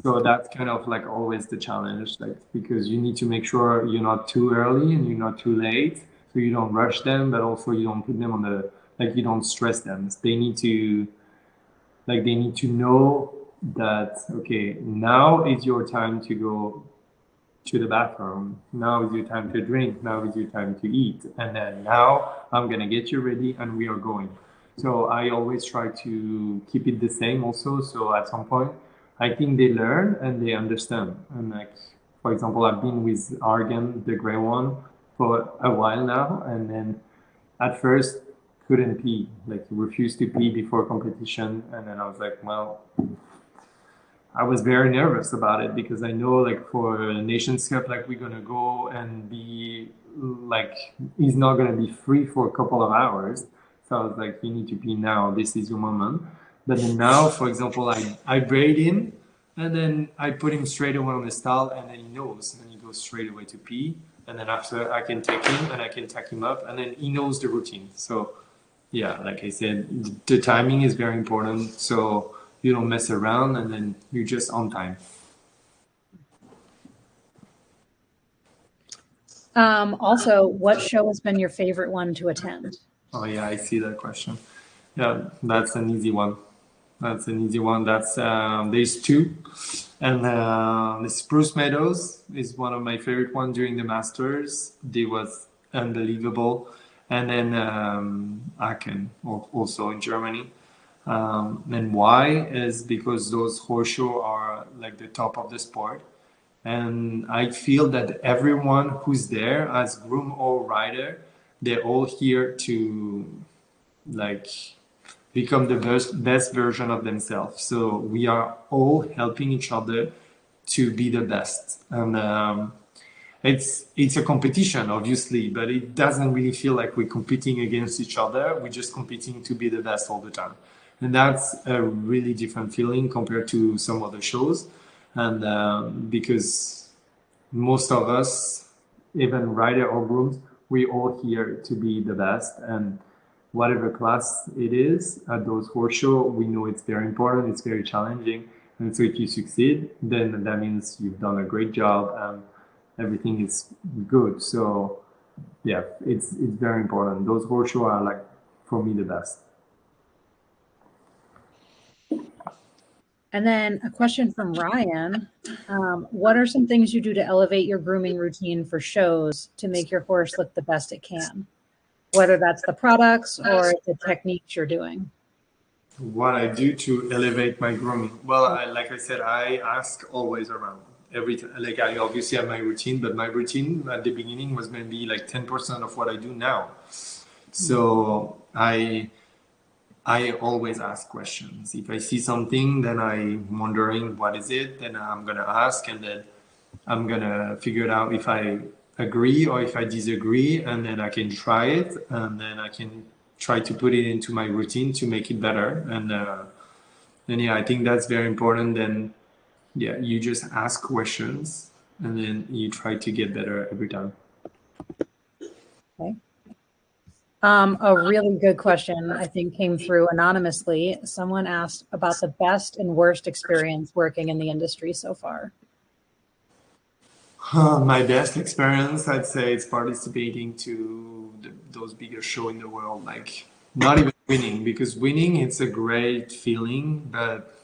So that's kind of like always the challenge, like, because you need to make sure you're not too early and you're not too late, so you don't rush them, but also you don't put them on the, like, you don't stress them. They need to know that, okay, now is your time to go to the bathroom. Now is your time to drink. Now is your time to eat. And then now I'm going to get you ready and we are going. So I always try to keep it the same also. So at some point, I think they learn and they understand. And like, for example, I've been with Argan, the gray one, for a while now. And then at first couldn't pee, like refused to pee before competition. And then I was like, well, I was very nervous about it, because I know, like, for Nations Cup, like, we're gonna go and be like, he's not gonna be free for a couple of hours. So I was like, you need to pee now. This is your moment. But then now, for example, I braid him, and then I put him straight away on the stall, and then he knows, and he goes straight away to pee. And then after, I can take him and I can tack him up, and then he knows the routine. So yeah, like I said, the timing is very important. So you don't mess around, and then you're just on time. Also, what show has been your favorite one to attend? Oh yeah, I see that question. Yeah, that's an easy one. That's there's two, and the Spruce Meadows is one of my favorite ones during the Masters. They was unbelievable, and then Aachen also in Germany. And why is because those horseshoe are like the top of the sport, and I feel that everyone who's there as groom or rider, they're all here to like become the best version of themselves. So we are all helping each other to be the best, and it's a competition, obviously, but it doesn't really feel like we're competing against each other. We're just competing to be the best all the time. And that's a really different feeling compared to some other shows. And because most of us, even rider or grooms, we're all here to be the best. And whatever class it is at those horse show, we know it's very important, it's very challenging. And so if you succeed, then that means you've done a great job and everything is good. So yeah, it's very important. Those horse show are, like, for me, the best. And then a question from Ryan. What are some things you do to elevate your grooming routine for shows to make your horse look the best it can? Whether that's the products or the techniques you're doing. What I do to elevate my grooming? Well, like I said, I ask always around every time. Like I obviously have my routine, but my routine at the beginning was maybe like 10% of what I do now. So I always ask questions. If I see something, then I'm wondering what is it, then I'm gonna ask, and then I'm gonna figure it out if I agree or if I disagree, and then I can try it, and then I can try to put it into my routine to make it better. And yeah, I think that's very important. Then yeah, you just ask questions, and then you try to get better every time. Okay. A really good question, I think, came through anonymously. Someone asked about the best and worst experience working in the industry so far. My best experience, I'd say, it's participating to those bigger shows in the world. Like not even winning, because winning, it's a great feeling, but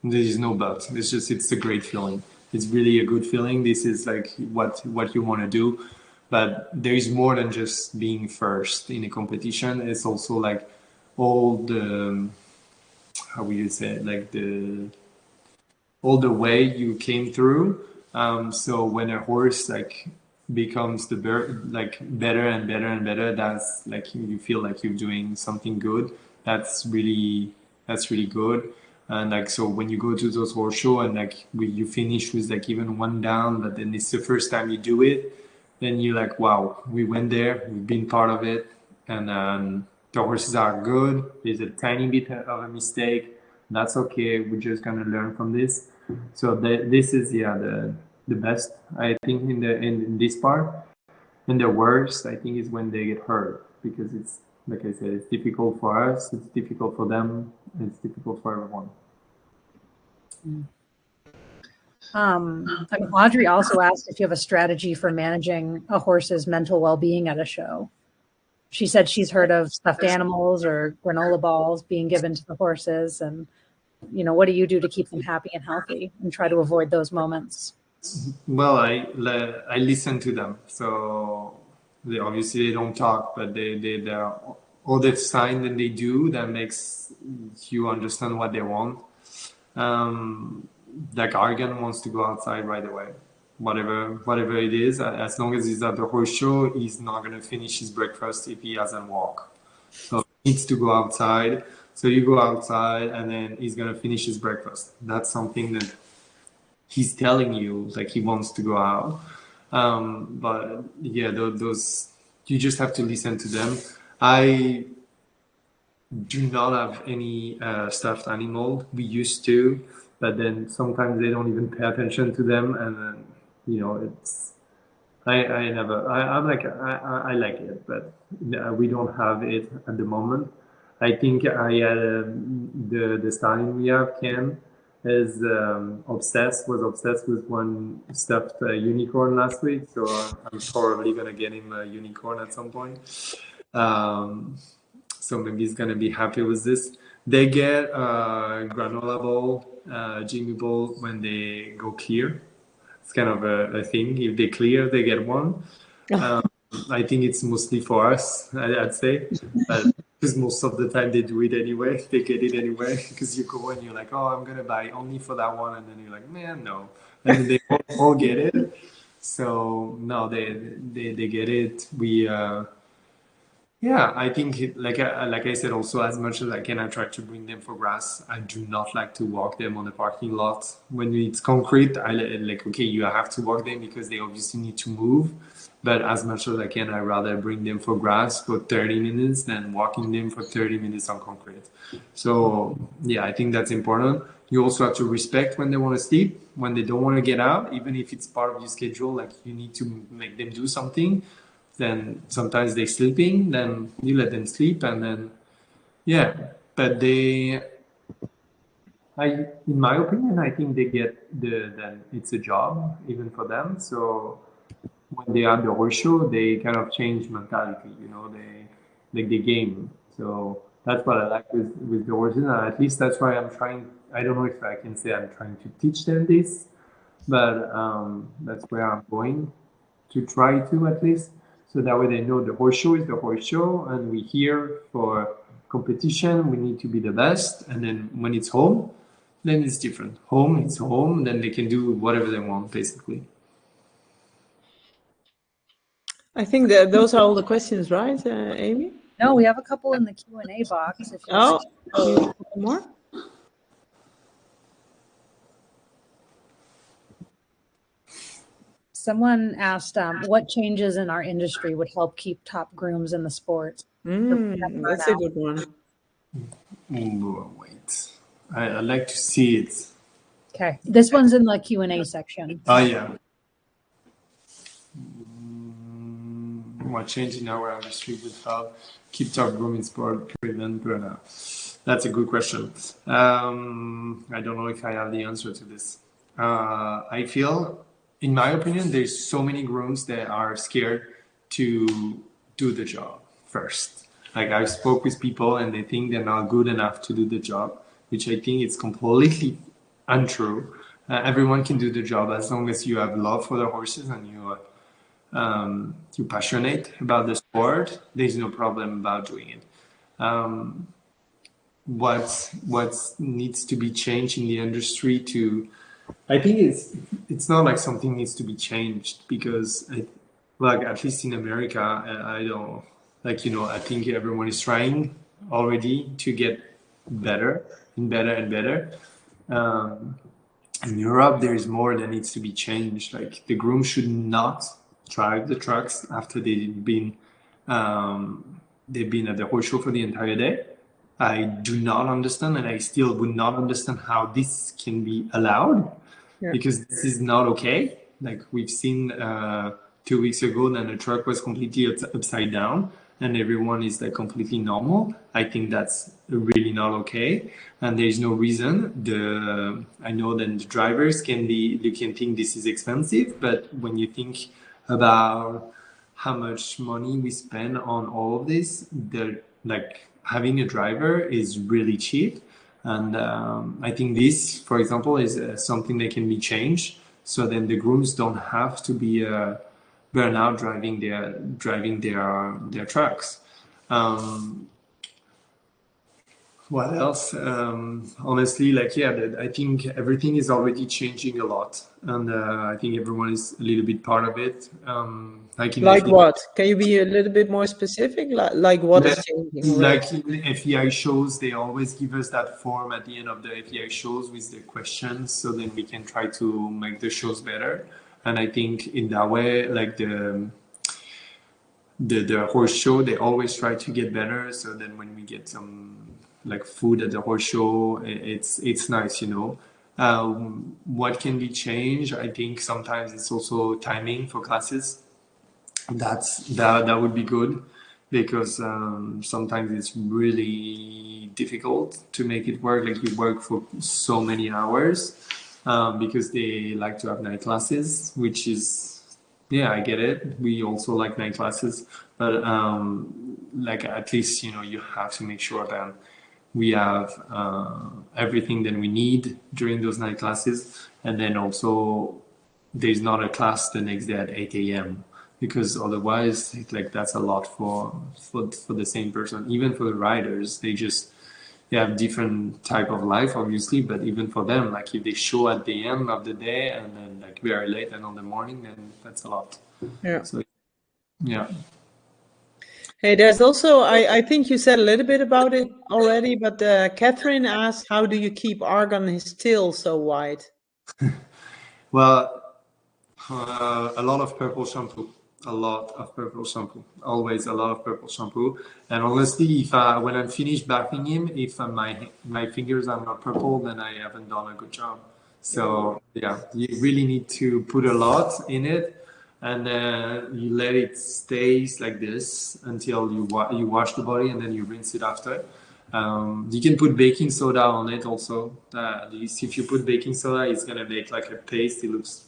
there is no but. It's a great feeling. It's really a good feeling. This is like what you want to do. But there is more than just being first in a competition. It's also like all the, how will you say it? Like all the way you came through. So when a horse like becomes like better and better and better, that's like you feel like you're doing something good. That's really good. And like so when you go to those horse show and like you finish with like even one down, but then it's the first time you do it, then you're like, wow, we went there, we've been part of it, and the horses are good. There's a tiny bit of a mistake. That's okay. We're just gonna learn from this. So this is the best I think in this part. And the worst I think is when they get hurt, because it's like I said, it's difficult for us, it's difficult for them, it's difficult for everyone. Audrey also asked if you have a strategy for managing a horse's mental well-being at a show. She said she's heard of stuffed animals or granola balls being given to the horses, and what do you do to keep them happy and healthy and try to avoid those moments? Well, I listen to them. So obviously they don't talk, but they are all the sign that they do that makes you understand what they want. Like Argan wants to go outside right away, whatever it is. As long as he's at the horse show, he's not gonna finish his breakfast if he hasn't walked. So he needs to go outside. So you go outside, and then he's gonna finish his breakfast. That's something that he's telling you, like he wants to go out. But yeah, those you just have to listen to them. I do not have any stuffed animal. We used to, but then sometimes they don't even pay attention to them, and then it's. I'm like I like it, but we don't have it at the moment. I think I had the stallion we have, Ken, is obsessed with one stuffed unicorn last week, so I'm probably gonna get him a unicorn at some point. So maybe he's gonna be happy with this. They get granola bowl, Jimmy bowl when they go clear. It's kind of a thing. If they clear, they get one. I think it's mostly for us, I'd say, because most of the time they do it anyway. They get it anyway, because you go and you're like, oh, I'm gonna buy only for that one, and then you're like, man, no, and they all get it. So no, they get it. Yeah, I think like I said, also as much as I can, I try to bring them for grass. I do not like to walk them on the parking lot when it's concrete. I like okay, you have to walk them because they obviously need to move. But as much as I can, I rather bring them for grass for 30 minutes than walking them for 30 minutes on concrete. So yeah, I think that's important. You also have to respect when they want to sleep, when they don't want to get out, even if it's part of your schedule. Like you need to make them do something. Then sometimes they're sleeping, then you let them sleep, and then yeah. But in my opinion, I think they get then it's a job even for them. So when they are at the horse show, they kind of change mentality. They game. So that's what I like with the horses, and at least that's why I'm trying I don't know if I can say I'm trying to teach them this, but that's where I'm going to try to, at least. So that way they know the horse show is the horse show, and we're here for competition. We need to be the best. And then when it's home, then it's different. Home, it's home. Then they can do whatever they want, basically. I think that those are all the questions, right, Amy? No, we have a couple in the Q&A box. If you'll you more? Someone asked, what changes in our industry would help keep top grooms in the sport? That's a good one. Wait, I'd like to see it. Okay, this one's in the Q&A section. Oh, yeah. What change in our industry would help keep top groom in sport, prevent burnout? That's a good question. I don't know if I have the answer to this. I feel, in my opinion, there's so many grooms that are scared to do the job first. Like, I spoke with people and they think they're not good enough to do the job, which I think is completely untrue. Everyone can do the job as long as you have love for the horses and you're passionate about the sport. There's no problem about doing it. What needs to be changed in the industry to, I think it's not like something needs to be changed, because like, at least in America, I don't, like, I think everyone is trying already to get better and better and better. In Europe, there is more that needs to be changed. Like, the groom should not drive the trucks after they've been at the horse show for the entire day. I do not understand, and I still would not understand how this can be allowed, because this is not okay. Like, we've seen 2 weeks ago that the truck was completely upside down and everyone is like completely normal. I think that's really not okay, and there's no reason. I know that the drivers they can think this is expensive, but when you think about how much money we spend on all of this, like, having a driver is really cheap. And I think this, for example, is something that can be changed, so then the grooms don't have to be burnout driving their trucks. What else? Honestly, like, I think everything is already changing a lot, and I think everyone is a little bit part of it. Like what? Can you be a little bit more specific? Like what is changing? Like in the FEI shows, they always give us that form at the end of the FEI shows with the questions, so then we can try to make the shows better. And I think in that way, like the horse show, they always try to get better. So then when we get some like food at the horse show, it's nice, What can be changed? I think sometimes it's also timing for classes. That would be good, because sometimes it's really difficult to make it work. Like, you work for so many hours, because they like to have night classes, which is, I get it. We also like night classes, but like, at least, you have to make sure that we have everything that we need during those night classes. And then also, there's not a class the next day at 8 a.m. because otherwise, like, that's a lot for the same person. Even for the riders, they have different type of life, obviously, but even for them, like, if they show at the end of the day and then like very late and on the morning, then that's a lot. So, Hey, there's also, I think you said a little bit about it already, but Catherine asked, how do you keep Argon his tail so wide? Well, a lot of purple shampoo. Always a lot of purple shampoo. And honestly, if when I'm finished bathing him, if my fingers are not purple, then I haven't done a good job. So you really need to put a lot in it, and then you let it stay like this until you wash the body, and then you rinse it after. You can put baking soda on it also. At least if you put baking soda, it's gonna make like a paste. It looks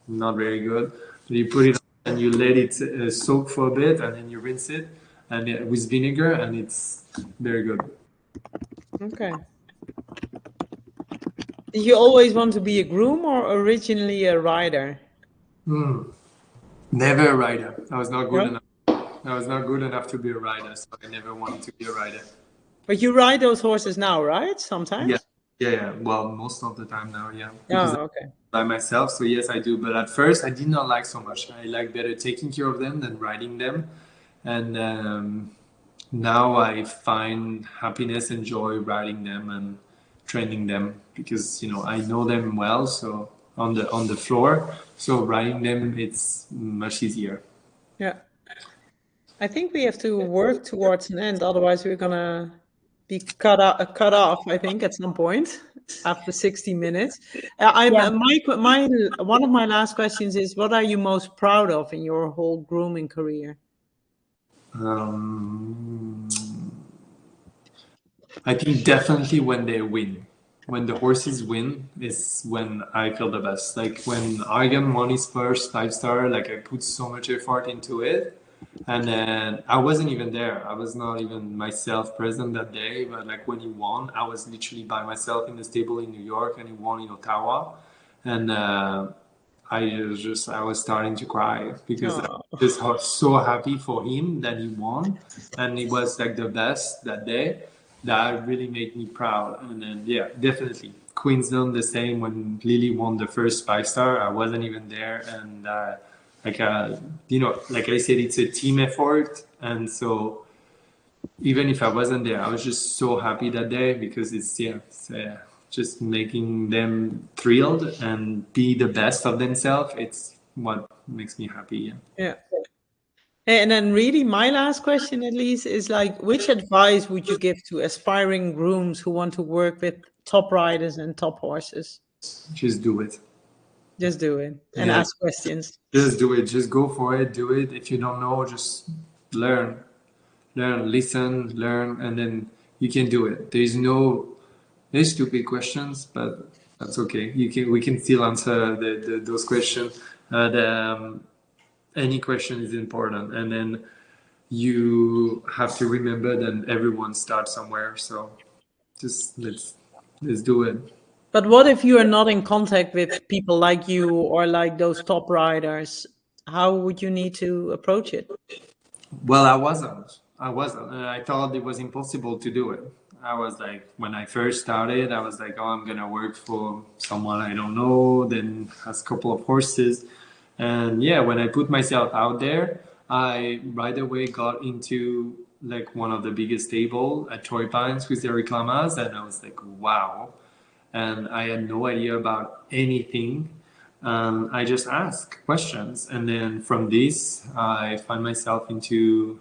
not very good. But you put it and you let it soak for a bit, and then you rinse it and with vinegar, and it's very good. Okay. Did you always want to be a groom or originally a rider? Never a rider. I was not good No? enough. I was not good enough to be a rider, so I never wanted to be a rider. But you ride those horses now, right? Yeah, Sometimes? yeah. Well, most of the time now, yeah. Because Oh, okay. by myself, so yes, I do. But at first, I did not like so much. I like better taking care of them than riding them, and now I find happiness and joy riding them and training them because I know them well. So on the floor, so riding them it's much easier. Yeah. I think we have to work towards an end. Otherwise, we're gonna be cut off. I think at some point after 60 minutes. Yeah. My one of my last questions is: what are you most proud of in your whole grooming career? I think definitely when they win. When the horses win is when I feel the best. Like when Argan won his first 5-star, like I put so much effort into it. And then I wasn't even there. I was not even myself present that day. But like when he won, I was literally by myself in the stable in New York and he won in Ottawa. And I was starting to cry because I Oh, was so happy for him that he won, and it was like the best that day. That really made me proud. And then yeah, definitely Queensland the same when Lily won the first 5-star. I wasn't even there, and like I said, it's a team effort, and so even if I wasn't there, I was just so happy that day because it's just making them thrilled and be the best of themselves. It's what makes me happy. Yeah. yeah. And then really my last question at least is like, which advice would you give to aspiring grooms who want to work with top riders and top horses? Just do it. Just do it and Yeah, ask questions. just do it. Just go for it. Do it. If you don't know, just learn, listen, learn, and then you can do it. There's stupid questions, but that's okay. We can still answer those questions. Any question is important, and then you have to remember that everyone starts somewhere. So just let's do it. But what if you are not in contact with people like you or like those top riders? How would you need to approach it? Well, I wasn't. I thought it was impossible to do it. I was like, when I first started, I was like, oh, I'm gonna work for someone I don't know, then has a couple of horses. And yeah, when I put myself out there, I right away got into like one of the biggest stable at Troy Pines with the Reclamas, and I was like, wow. And I had no idea about anything. I just ask questions, and then from this, I find myself into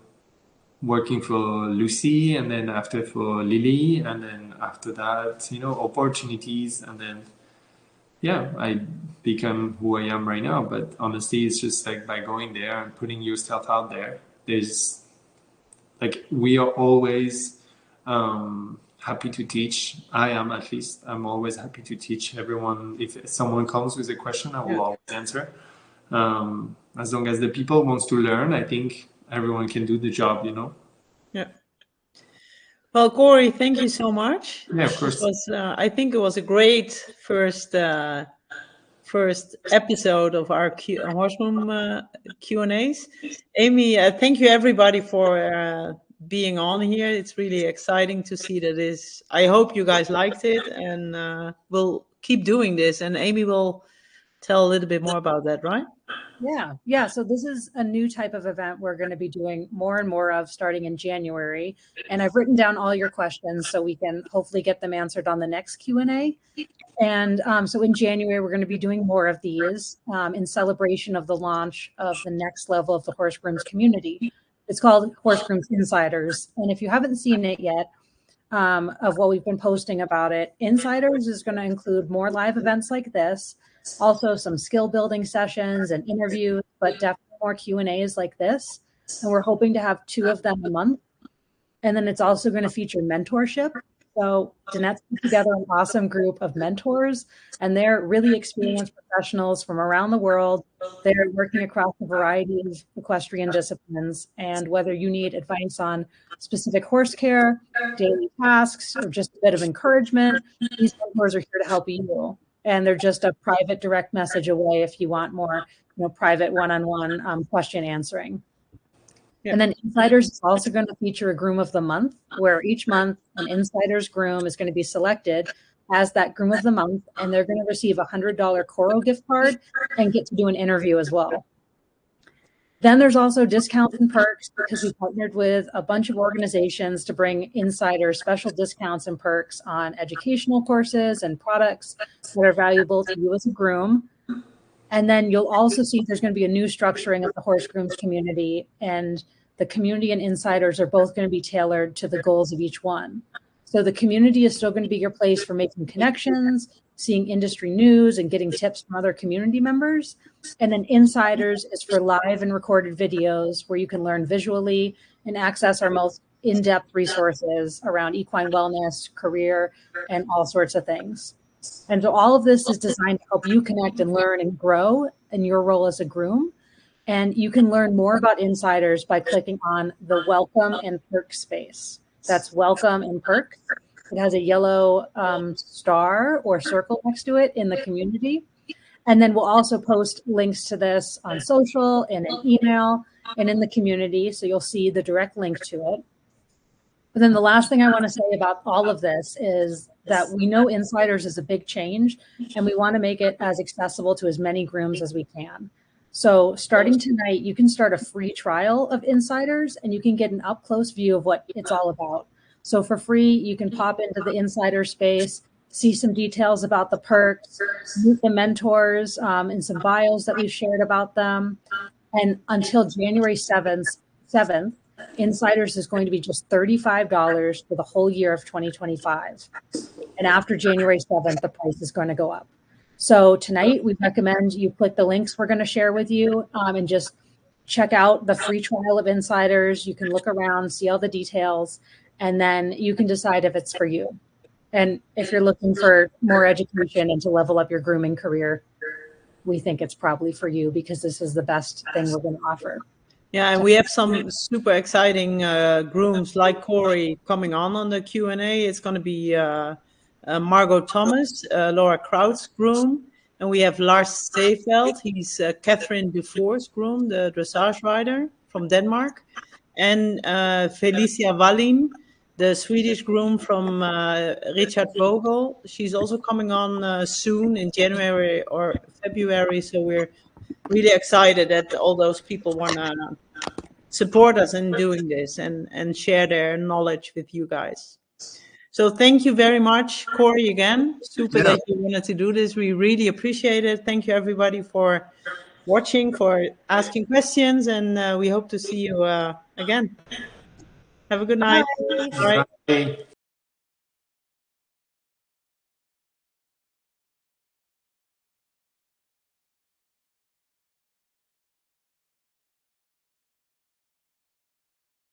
working for Lucy, and then after for Lily, and then after that, opportunities, and then yeah, I become who I am right now. But honestly, it's just like by going there and putting yourself out there. There's like we are always happy to teach. I am at least. I'm always happy to teach everyone. If someone comes with a question, I will always answer. As long as the people wants to learn, I think everyone can do the job. Yeah. Well, Cory, thank you so much. Yeah, of This course. was, I think, it was a great first episode of our Horseroom Q&As. Amy, thank you everybody for being on here. It's really exciting to see that this. I hope you guys liked it, and we'll keep doing this. And Amy will tell a little bit more about that, right? Yeah. So this is a new type of event we're going to be doing more and more of starting in January. And I've written down all your questions so we can hopefully get them answered on the next Q&A. And so in January, we're going to be doing more of these in celebration of the launch of the next level of the Horse Grooms community. It's called Horse Grooms Insiders. And if you haven't seen it yet, of what we've been posting about it, Insiders is going to include more live events like this, also some skill building sessions and interviews, but definitely more Q&As like this. And we're hoping to have 2 of them a month. And then it's also going to feature mentorship. So Danette's put together an awesome group of mentors, and they're really experienced professionals from around the world they're working across a variety of equestrian disciplines. And whether you need advice on specific horse care, daily tasks, or just a bit of encouragement, these mentors are here to help you. And they're just a private direct message away if you want more, private one-on-one question answering. Yeah. And then Insiders is also going to feature a Groom of the Month, where each month an Insiders Groom is going to be selected as that Groom of the Month, and they're going to receive a $100 Coro gift card and get to do an interview as well. Then there's also discounts and perks because we partnered with a bunch of organizations to bring Insiders special discounts and perks on educational courses and products that are valuable to you as a groom. And then you'll also see there's going to be a new structuring of the horse grooms community, and the community and Insiders are both going to be tailored to the goals of each one. So the community is still going to be your place for making connections, seeing industry news, and getting tips from other community members. And then Insiders is for live and recorded videos where you can learn visually and access our most in-depth resources around equine wellness, career, and all sorts of things. And so all of this is designed to help you connect and learn and grow in your role as a groom. And you can learn more about Insiders by clicking on the Welcome and Perk space. That's Welcome and Perk. It has a yellow star or circle next to it in the community. And then we'll also post links to this on social and an email and in the community. So you'll see the direct link to it. But then the last thing I want to say about all of this is that we know Insiders is a big change, and we want to make it as accessible to as many grooms as we can. So starting tonight, you can start a free trial of Insiders, and you can get an up-close view of what it's all about. So for free, you can pop into the Insider space, see some details about the perks, meet the mentors, and some bios that we've shared about them. And until January 7th, Insiders is going to be just $35 for the whole year of 2025. And after January 7th, the price is going to go up. So tonight, we recommend you click the links we're going to share with you and just check out the free trial of Insiders. You can look around, see all the details, and then you can decide if it's for you. And if you're looking for more education and to level up your grooming career, we think it's probably for you because this is the best thing we're going to offer. Yeah, and we have some super exciting grooms like Cory coming on the Q&A. It's going to be Margot Thomas, Laura Kraut's groom. And we have Lars Steveld. He's Catherine Dufour's groom, the dressage rider from Denmark. And Felicia Wallin, the Swedish groom from Richard Vogel. She's also coming on soon in January or February. So we're really excited that all those people want to support us in doing this and share their knowledge with you guys. So thank you very much, Cory, again. Super that you wanted to do this. We really appreciate it. Thank you, everybody, for watching, for asking questions, and we hope to see you again. Have a good night. Bye. Bye.